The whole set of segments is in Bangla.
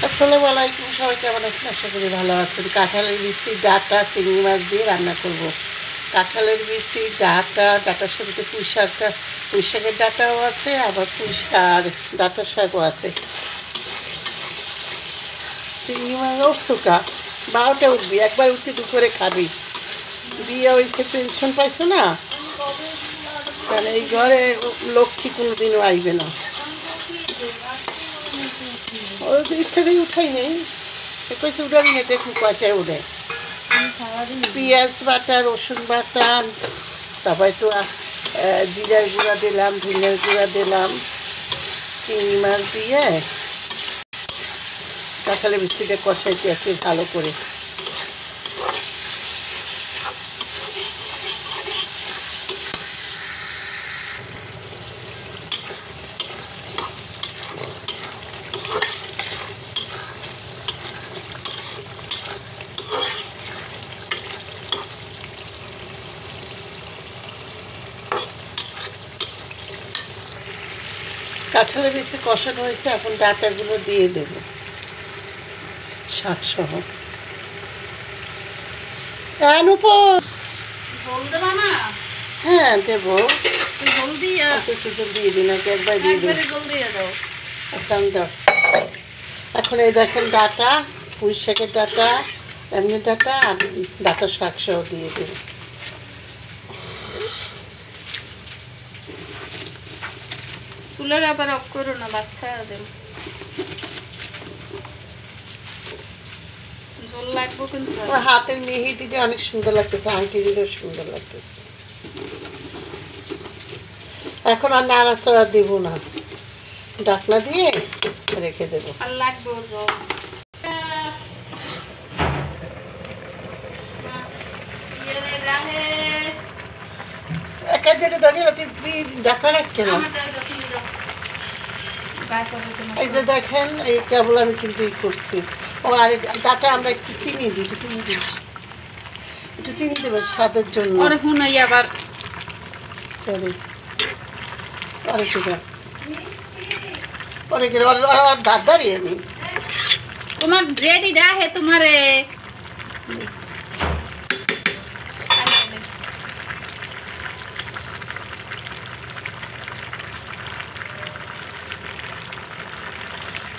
আসসালামু আলাইকুম, সবাই কেমন আছেন? আশা করি ভালো আছেন। কাঁঠালের বিচি ডাঁটা চিংড়ি মাছ দিয়ে রান্না করব। কাঁঠালের বিচি ডাঁটা, ডাঁটার সাথে পুঁই শাকের ডাঁটাও আছে, আবার আর ডাঁটার শাকও আছে। চিংড়ি মাছ উঠছুকা 12টা উঠবি, একবার উঠতে দুপুরে খাবি। বিয়ে হয়েছে, পেনশন পাইছো না, তাহলে এই ঘরে লক্ষ্মী কোনোদিনও আইবে না। ওই তো ইচ্ছাটাই উঠাই নেই, কইছে উঠাবি না, দেখুন কয়টায় উঠে। পেঁয়াজ বাটা, রসুন বাটা, তারপর একটু জিরার গুঁড়া দিলাম, ধনিয়ার গুঁড়া দিলাম, চিংড়ি মাছ দিয়ে কাঁঠালের বিচিটা কষাইতে আছে ভালো করে। কাঁঠালের বিচি কষানো হয়েছে, এখন ডাঁটাগুলো দিয়ে দেবো শাকসহ। হ্যাঁ দেবো, দিয়ে দিন, একবার দিয়ে দিন। আচ্ছা দাও। এখন এই দেখেন ডাঁটা, পুঁই শাকের ডাঁটা, এমনি ডাঁটা আর ডাঁটা শাকসহ দিয়ে দেবো। চুলার আবার অফ করো না, বাচ্চা দেব জল লাগবো কিন্তু। আমার হাতের মেহেদি দিয়ে অনেক সুন্দর লাগতেছে, আংটি দিলেও সুন্দর লাগতেছে। এখন আর নাড়াচাড়া দেব না, ঢাকনা দিয়ে রেখে দেবো। আর লাগবে জল। একা যেটা দাঁড়িয়ে ঢাকনা রাখছে না। এই যে দেখেন, এই কেবল আমি কিন্তু করছি। ও আর ডাটা আমরা একটু চিনি দিই, একটু চিনি দিস, একটু চিনি দেবে স্বাদের জন্য। আবার পরে সেটা পরে গেলে দাঁত দাঁড়িয়ে নি তোমার রেডি রাহে তোমারে।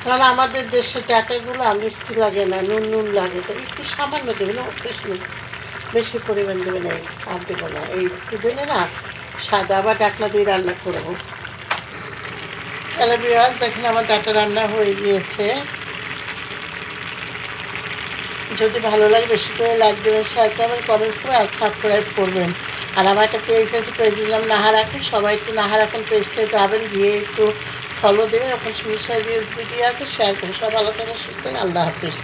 কারণ আমাদের দেশের ডাটাগুলো মিষ্টি লাগে না, নুন নুন লাগে, তো একটু সামান্য দেবে না, বেশি পরিমাণ দেবে না, আর দেবো না। এই একটু দিলে না সাদা, আবার ডাকনা দিয়ে রান্না করবো। তাহলে বিরাজ দেখেন আমার ডাটা রান্না হয়ে গিয়েছে। যদি ভালো লাগে বেশি করে লাইক দেবেন, শেয়ার করবেন, কমেন্টস করে আর সাবস্ক্রাইব করবেন। আর আমার একটা পেজ আছে, পেজের নাম নাহা রাখুন। সবাই একটু নাহা রাখুন পেজটায় যাবেন, গিয়ে একটু ফলো দেবেন। ওখানে সুন্দর সুন্দর রিলস ভিডিও আছে, শেয়ার করুন। সব ভালো থাকেন, সুস্থ, আল্লাহ হাফিজ।